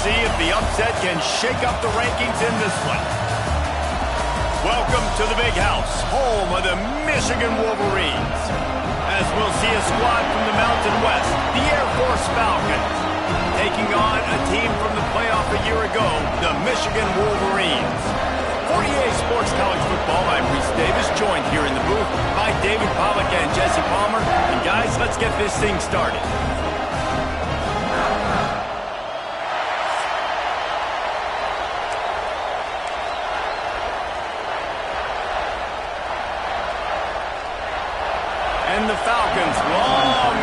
see if the upset can shake up the rankings in this one. Welcome to the Big House, home of the Michigan Wolverines. As we'll see a squad from the Mountain West, the Air Force Falcons, taking on a team from the playoff a year ago, the Michigan Wolverines. For EA Sports College Football, I'm Reese Davis, joined here in the booth by David Pollack and Jesse Palmer. And guys, let's get this thing started. And the Falcons' long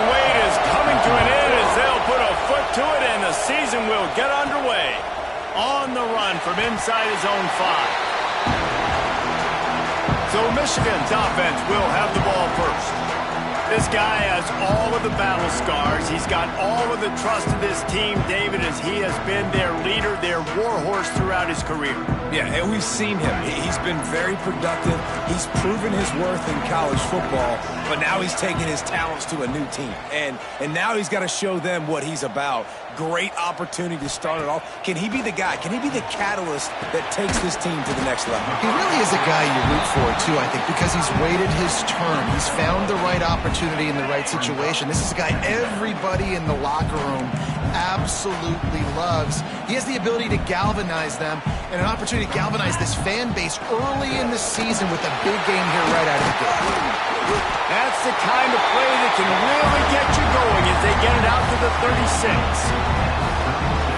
wait is coming to an end as they'll put a foot to it and the season will get underway. On the run from inside his own 5. So Michigan's offense will have the ball first. This guy has all of the battle scars. He's got all of the trust of this team, David, as he has been their leader, their warhorse throughout his career. Yeah, and we've seen him. He's been very productive. He's proven his worth in college football, but now he's taking his talents to a new team. And now he's got to show them what he's about. Great opportunity to start it off. Can he be the guy? Can he be the catalyst that takes this team to the next level? He really is a guy you root for, too, I think, because he's waited his turn. He's found the right opportunity in the right situation. This is a guy everybody in the locker room absolutely loves. He has the ability to galvanize them and an opportunity to galvanize this fan base early in the season with a big game here right out of the gate. That's the kind of play that can really get you going as they get it out to the 36.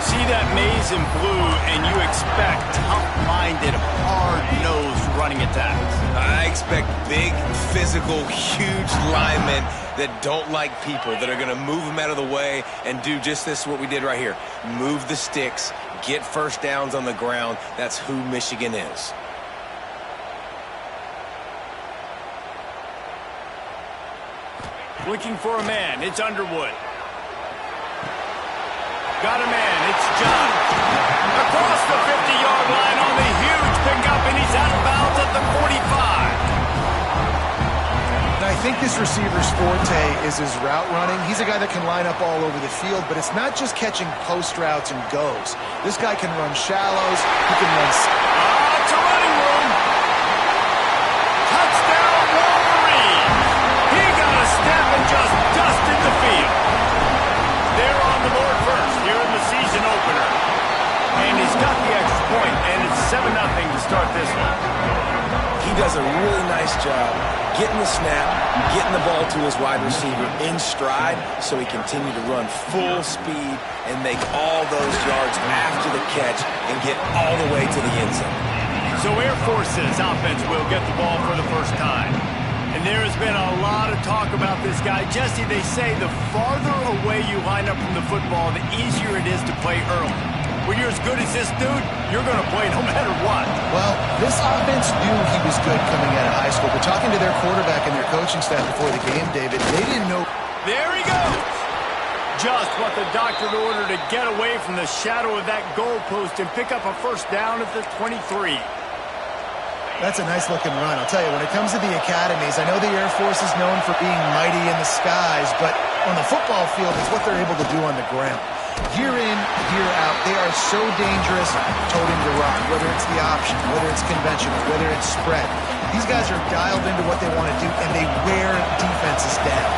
See that maize in blue, and you expect tough-minded, hard-nosed running attacks. I expect big, physical, huge linemen that don't like people, that are going to move them out of the way and do just this, what we did right here. Move the sticks, get first downs on the ground. That's who Michigan is. Looking for a man, it's Underwood. Got a man, it's John. Across the 50-yard line on the huge pickup, and he's out of bounds at the 45. And I think this receiver's forte is his route running. He's a guy that can line up all over the field, but it's not just catching post routes and goes. This guy can run shallows. He can run... It's a running room. Touchdown, Wolverine. He got a step and just dusted the field. They're on the board first here in the season opener. And he's got the extra point, and it's 7-0 to start this one. He does a really nice job getting the snap, getting the ball to his wide receiver in stride so he continue to run full speed and make all those yards after the catch and get all the way to the end zone. So Air Force's offense will get the ball for the first time. And there has been a lot of talk about this guy. Jesse, they say the farther away you line up from the football, the easier it is to play early. When you're as good as this dude, you're going to play no matter what. Well, this offense knew he was good coming out of high school, but talking to their quarterback and their coaching staff before the game, David, they didn't know. There he goes. Just what the doctor ordered to get away from the shadow of that goalpost and pick up a first down at the 23. That's a nice-looking run. I'll tell you, when it comes to the academies, I know the Air Force is known for being mighty in the skies, but on the football field, it's what they're able to do on the ground. Year in, year out, they are so dangerous toting the rock, whether it's the option, whether it's conventional, whether it's spread. These guys are dialed into what they want to do, and they wear defenses down.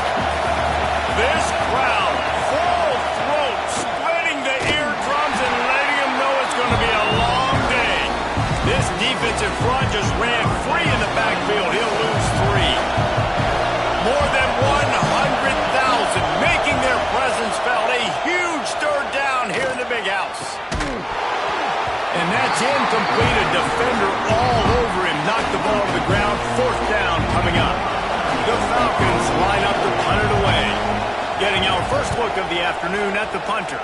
This crowd, full throat, splitting the eardrums and letting them know it's going to be a long day. This defensive front just ran free in the backfield. He'll lose 3. More than 100,000 making their presence felt. A huge third down here in the Big House. And that's incomplete. A defender all over him. Knocked the ball to the ground. Fourth down coming up. The Falcons line up to punt it away. Getting our first look of the afternoon at the punter.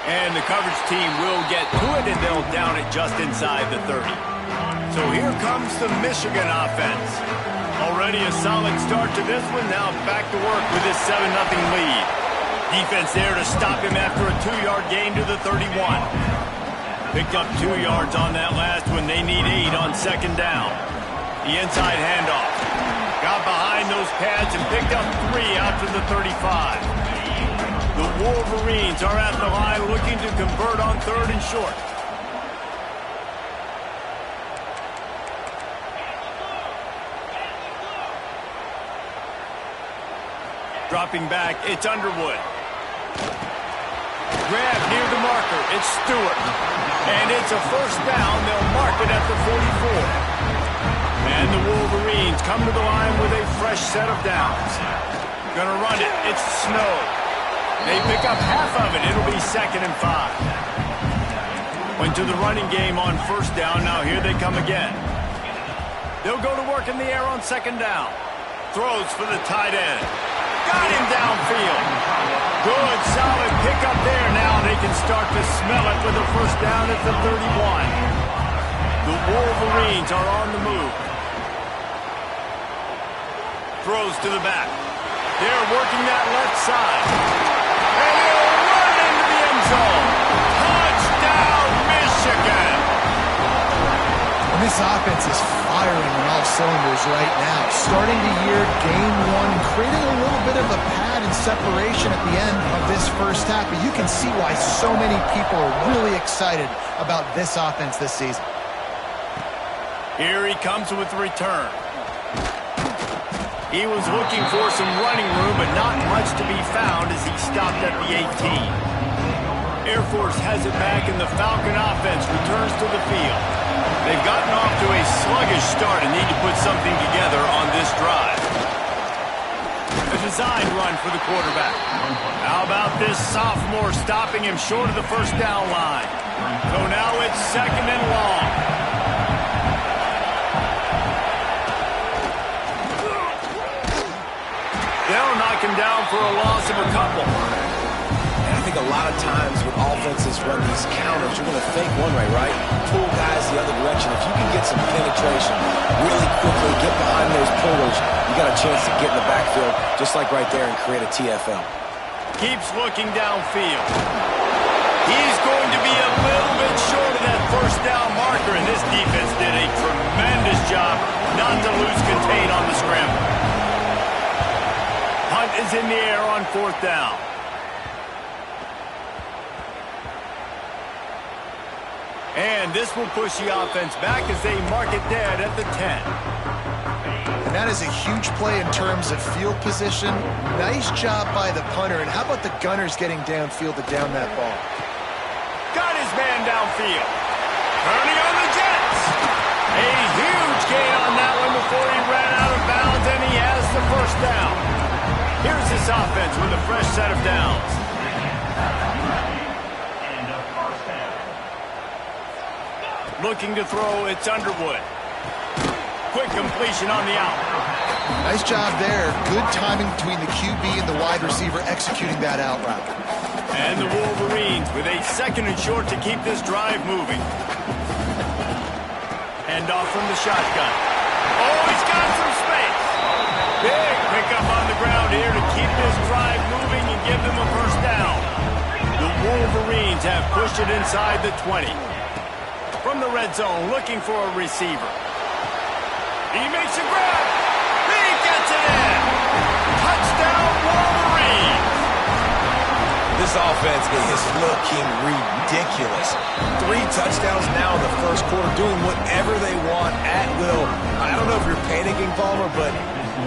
And the coverage team will get to it, and they'll down it just inside the 30. So here comes the Michigan offense. Already a solid start to this one. Now back to work with this 7-0 lead. Defense there to stop him after a 2-yard gain to the 31. Picked up 2 yards on that last one. They need 8 on second down. The inside handoff. Got behind those pads and picked up 3 out to the 35. Wolverines are at the line looking to convert on 3rd and short. Dropping back, it's Underwood. Grab near the marker, it's Stewart. And it's a first down, they'll mark it at the 44. And the Wolverines come to the line with a fresh set of downs. Gonna run it, it's Snow. They pick up half of it, it'll be 2nd and 5. Went to the running game on 1st down, now here they come again. They'll go to work in the air on 2nd down. Throws for the tight end. Got him downfield. Good, solid pickup there. Now they can start to smell it with a first down at the 31. The Wolverines are on the move. Throws to the back. They're working that left side. And he'll run into the end zone. Touchdown, Michigan. And this offense is firing on all cylinders right now. Starting the year, game 1, and creating a little bit of a pad and separation at the end of this first half. But you can see why so many people are really excited about this offense this season. Here he comes with the return. He was looking for some running room, but not much to be found as he stopped at the 18. Air Force has it back, and the Falcon offense returns to the field. They've gotten off to a sluggish start and need to put something together on this drive. A design run for the quarterback. How about this sophomore stopping him short of the first down line? So now it's 2nd and long. They'll knock him down for a loss of a couple. And I think a lot of times when offenses run these counters, you're going to fake one way, right? Pull guys the other direction. If you can get some penetration really quickly, get behind those pullers, you got a chance to get in the backfield, just like right there, and create a TFL. Keeps looking downfield. He's going to be a little bit short of that first down marker, and this defense did a tremendous job not to lose contain on the scramble. Hunt is in the air on 4th down. And this will push the offense back as they mark it dead at the 10. And that is a huge play in terms of field position. Nice job by the punter. And how about the Gunners getting downfield to down that ball? Got his man downfield. Turning on the Jets. A huge gain on that one before he ran out of bounds, and he has the first down. Here's this offense with a fresh set of downs. Looking to throw, it's Underwood. Quick completion on the out. Nice job there. Good timing between the QB and the wide receiver executing that out route. And the Wolverines with a 2nd and short to keep this drive moving. Hand off from the shotgun. Oh, he's got some space. Big pickup on the ground here to keep this drive moving and give them a first down. The Wolverines have pushed it inside the 20. From the red zone, looking for a receiver. He makes a grab. He gets it in. Touchdown, Wolverines. This offense is looking ridiculous. 3 touchdowns now in the first quarter, doing whatever they want at will. I don't know if you're panicking, Palmer, but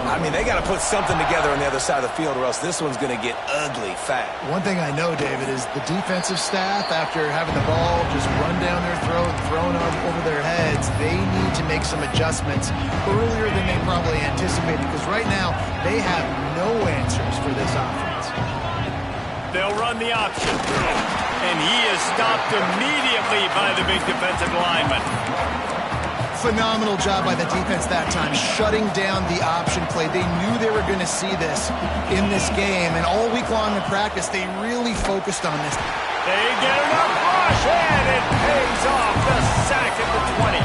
I mean, they got to put something together on the other side of the field or else this one's going to get ugly fast. One thing I know, David, is the defensive staff, after having the ball just run down their throat and thrown over their heads, they need to make some adjustments earlier than they probably anticipated, because right now they have no answers for this offense. They'll run the option. And he is stopped immediately by the big defensive lineman. Phenomenal job by the defense that time, shutting down the option play. They knew they were going to see this in this game, and all week long in practice, they really focused on this. They get enough rush, and it pays off. The sack at the 20.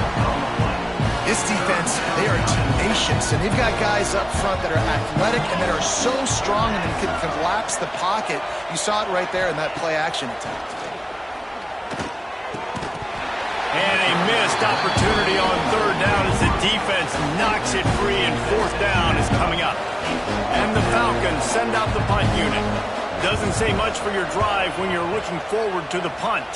This defense, they are tenacious, and they've got guys up front that are athletic and that are so strong and can collapse the pocket. You saw it right there in that play-action attempt. And a missed opportunity on 3rd down as the defense knocks it free, and 4th down is coming up. And the Falcons send out the punt unit. Doesn't say much for your drive when you're looking forward to the punt.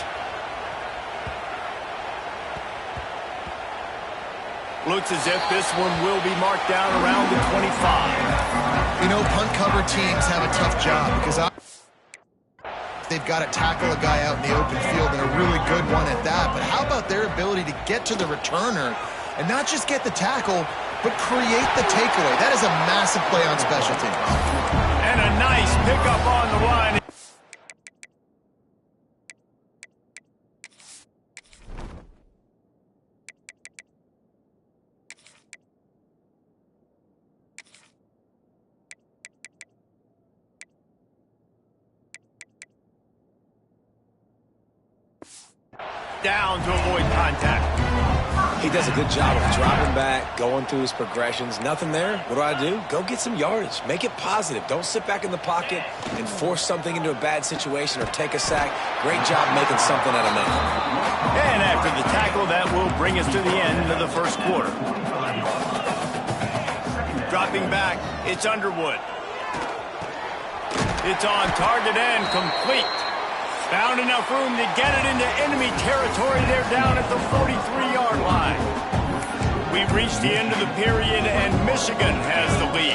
Looks as if this one will be marked down around the 25. You know, punt cover teams have a tough job because they've got to tackle a guy out in the open field, and a really good one at that. But how about their ability to get to the returner and not just get the tackle, but create the takeaway? That is a massive play on special teams. And a nice pickup on the line. Down to avoid contact. He does a good job of dropping back, going through his progressions. Nothing there. What do? Go get some yardage. Make it positive. Don't sit back in the pocket and force something into a bad situation or take a sack. Great job making something out of nothing. And after the tackle, that will bring us to the end of the first quarter. Dropping back, it's Underwood. It's on target and complete. Found enough room to get it into enemy territory. They're down at the 43-yard line. We've reached the end of the period, and Michigan has the lead.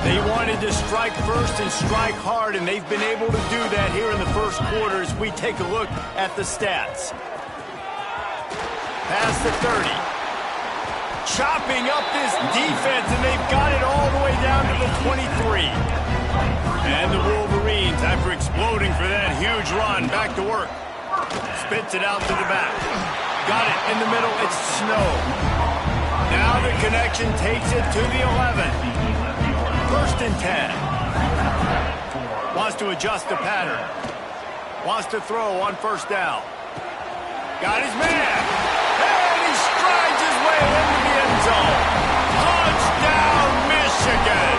They wanted to strike first and strike hard, and they've been able to do that here in the first quarter as we take a look at the stats. Past the 30. Chopping up this defense, and they've got it all the way down to the 23. And the Wolverines, after exploding for that huge run, back to work. Spits it out to the back. Got it in the middle. It's Snow. Now the connection takes it to the 11. First and 10. Wants to adjust the pattern. Wants to throw on first down. Got his man. And he strides his way into the end zone. Touchdown, Michigan.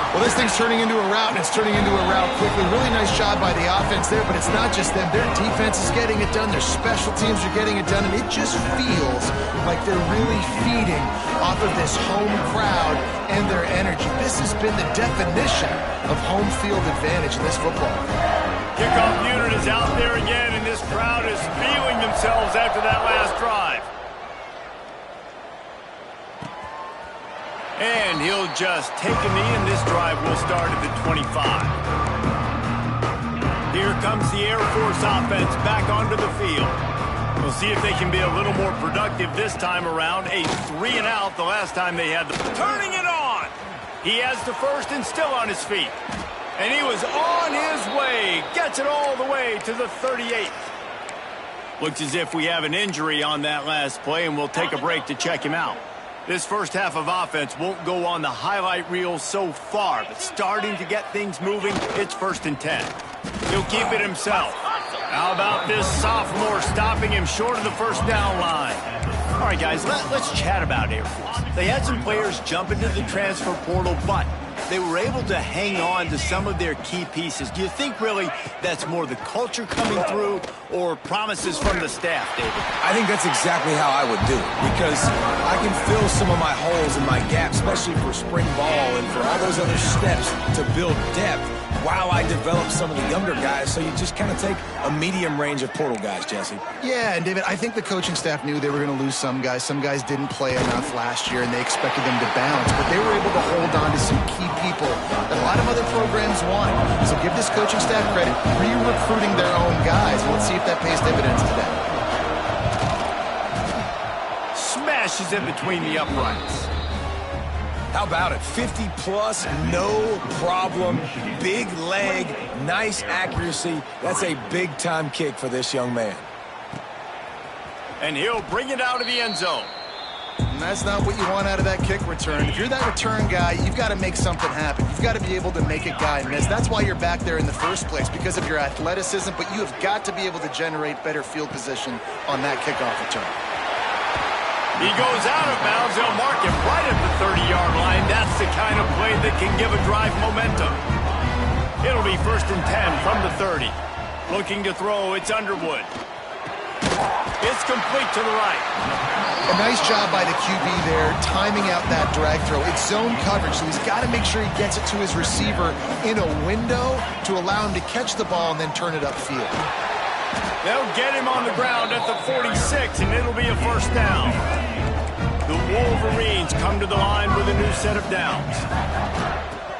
Well, this thing's turning into a rout, and it's turning into a rout quickly. Really nice job by the offense there, but it's not just them. Their defense is getting it done. Their special teams are getting it done, and it just feels like they're really feeding off of this home crowd and their energy. This has been the definition of home field advantage in this football. Kickoff unit is out there again, and this crowd is feeling themselves after that last drive. And he'll just take a knee, and this drive will start at the 25. Here comes the Air Force offense back onto the field. We'll see if they can be a little more productive this time around. A 3-and-out the last time they had the... Turning it on! He has the first and still on his feet. And he was on his way. Gets it all the way to the 38th. Looks as if we have an injury on that last play, and we'll take a break to check him out. This first half of offense won't go on the highlight reel so far, but starting to get things moving, it's first and 10. He'll keep it himself. How about this sophomore stopping him short of the first down line? All right, guys, let's chat about Air Force. They had some players jump into the transfer portal, but they were able to hang on to some of their key pieces. Do you think really that's more the culture coming through or promises from the staff, David? I think that's exactly how I would do it, because I can fill some of my holes and my gaps, especially for spring ball and for all those other steps to build depth while I develop some of the younger guys. So you just kind of take a medium range of portal guys, Jesse. Yeah, and David, I think the coaching staff knew they were going to lose some guys. Some guys didn't play enough last year, and they expected them to bounce, but they were able to hold on to some key people that a lot of other programs wanted. So give this coaching staff credit, re-recruiting their own guys. Let's see if that pays dividends today. Smashes it between the uprights. How about it? 50-plus, no problem. Big leg, nice accuracy. That's a big-time kick for this young man. And he'll bring it out of the end zone. And that's not what you want out of that kick return. If you're that return guy, you've got to make something happen. You've got to be able to make a guy miss. That's why you're back there in the first place, because of your athleticism, but you have got to be able to generate better field position on that kickoff return. He goes out of bounds. They'll mark him right at the 30-yard line. That's the kind of play that can give a drive momentum. It'll be first and 10 from the 30. Looking to throw, it's Underwood. It's complete to the right. A nice job by the QB there, timing out that drag throw. It's zone coverage, so he's got to make sure he gets it to his receiver in a window to allow him to catch the ball and then turn it upfield. They'll get him on the ground at the 46, and it'll be a first down. The Wolverines come to the line with a new set of downs.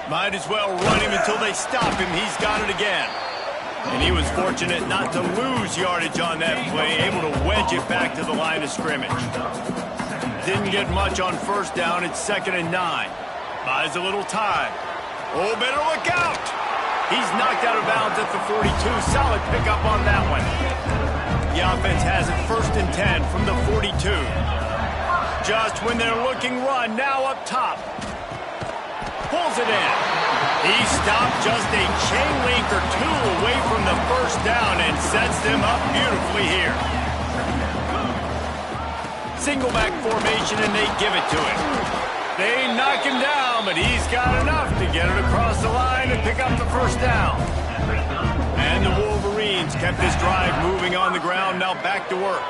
Might as well run him until they stop him. He's got it again. And he was fortunate not to lose yardage on that play, able to wedge it back to the line of scrimmage. Didn't get much on first down. It's 2nd and 9. Buys a little time. Oh, better look out. He's knocked out of bounds at the 42. Solid pickup on that one. The offense has it 1st and 10 from the 42. Just when they're looking run, now up top. Pulls it in. He stopped just a chain link or two away from the first down and sets them up beautifully here. Single back formation, and they give it to him. They knock him down, but he's got enough to get it across the line and pick up the first down. And the Wolverines kept this drive moving on the ground, now back to work.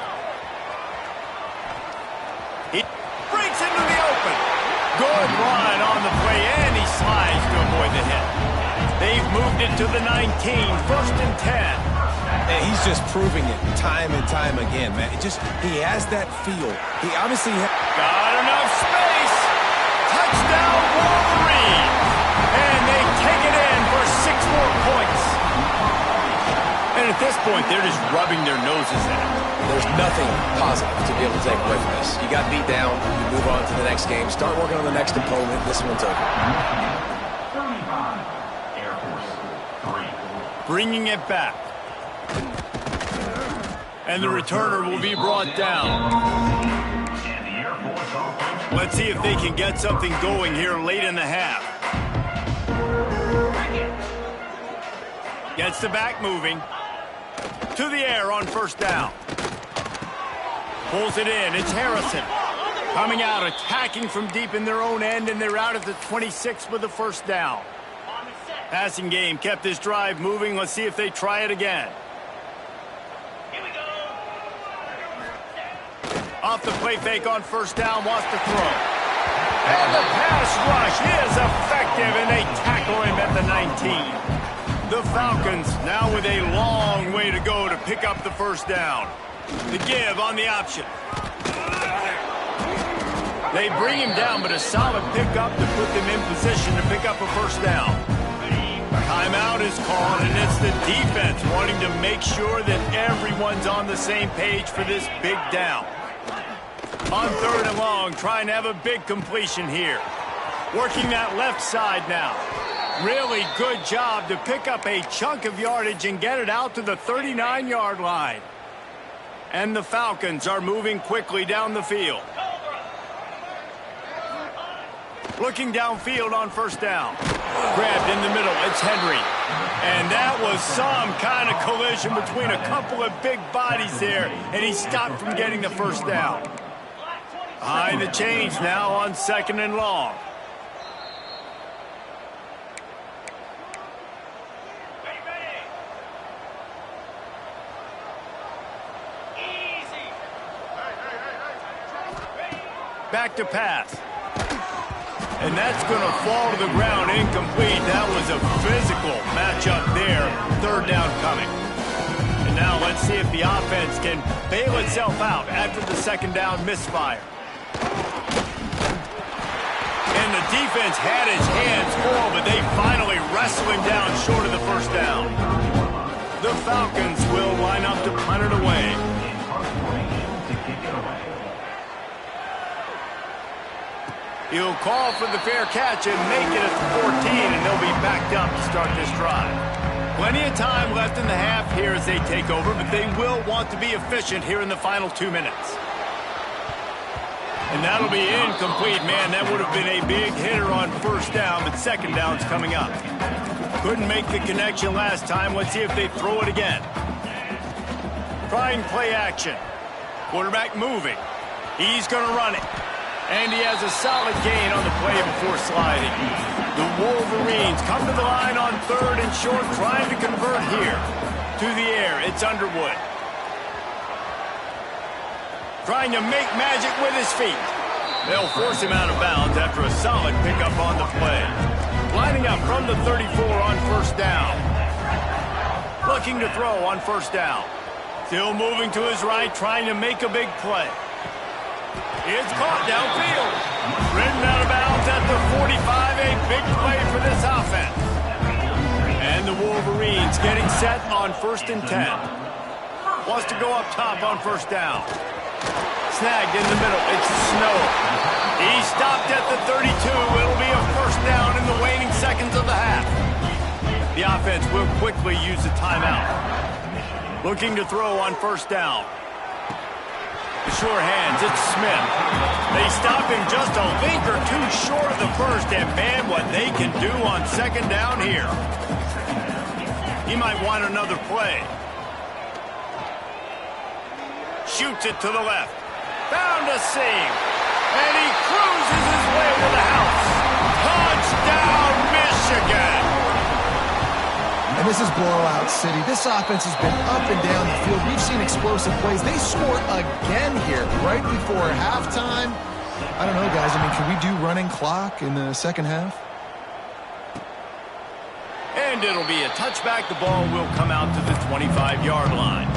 He breaks into the open. Good run on the play, and he slides to avoid the hit. They've moved it to the 19, 1st and 10. And he's just proving it time and time again, man. He has that feel. He obviously got enough space. Touchdown, Wolverine. And they take it in for 6 more points. And at this point, they're just rubbing their noses at it. There's nothing positive to be able to take away from this. You got beat down, you move on to the next game, start working on the next opponent. This one's over. Air Force 3. Bringing it back. And the returner will be brought down. Let's see if they can get something going here late in the half. Gets the back moving. To the air on first down. Pulls it in. It's Harrison. Coming out, attacking from deep in their own end, and they're out at the 26 with the first down. Passing game kept this drive moving. Let's see if they try it again. Off the play fake on first down, wants to throw. And the pass rush is effective, and they tackle him at the 19. The Falcons now with a long way to go to pick up the first down. The give on the option. They bring him down, but a solid pickup to put them in position to pick up a first down. Timeout is called, and it's the defense wanting to make sure that everyone's on the same page for this big down. On 3rd and long, trying to have a big completion here. Working that left side now. Really good job to pick up a chunk of yardage and get it out to the 39-yard line. And the Falcons are moving quickly down the field. Looking downfield on first down. Grabbed in the middle, it's Henry. And that was some kind of collision between a couple of big bodies there, and he stopped from getting the first down. Behind the chains now on 2nd and long. Back to pass. And that's going to fall to the ground incomplete. That was a physical matchup there. 3rd down coming. And now let's see if the offense can bail itself out after the 2nd down misfire. And the defense had his hands full, but they finally wrestle him down short of the first down. The Falcons will line up to punt it away. He'll call for the fair catch and make it at the 14, and they'll be backed up to start this drive. Plenty of time left in the half here as they take over, but they will want to be efficient here in the final 2 minutes. And that'll be incomplete, man. That would have been a big hitter on first down, but 2nd down's coming up. Couldn't make the connection last time. Let's see if they throw it again. Trying play action. Quarterback moving. He's going to run it. And he has a solid gain on the play before sliding. The Wolverines come to the line on 3rd and short, trying to convert here. To the air, it's Underwood. trying to make magic with his feet. They'll force him out of bounds after a solid pickup on the play. Lining up from the 34 on first down. Looking to throw on first down. Still moving to his right, trying to make a big play. It's caught downfield. Ridden out of bounds at the 45, a big play for this offense. And the Wolverines getting set on 1st and 10. Wants to go up top on first down. Snagged in the middle. It's Snow. He stopped at the 32. It'll be a first down in the waning seconds of the half. The offense will quickly use the timeout. Looking to throw on first down. The sure hands, it's Smith. They stop him just a link or two short of the first, and man, what they can do on second down here. He might want another play. Shoots it to the left. Found a seam. And he cruises his way to the house. Touchdown, Michigan! And this is blowout city. This offense has been up and down the field. We've seen explosive plays. They score again here right before halftime. I don't know, guys. I mean, can we do running clock in the second half? And it'll be a touchback. The ball will come out to the 25-yard line.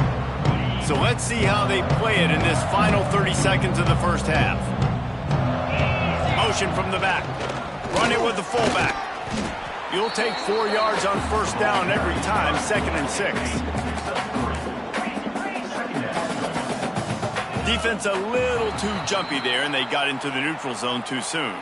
So let's see how they play it in this final 30 seconds of the first half. Motion from the back. Run it with the fullback. You'll take 4 yards on first down every time, 2nd and 6. Defense a little too jumpy there, and they got into the neutral zone too soon.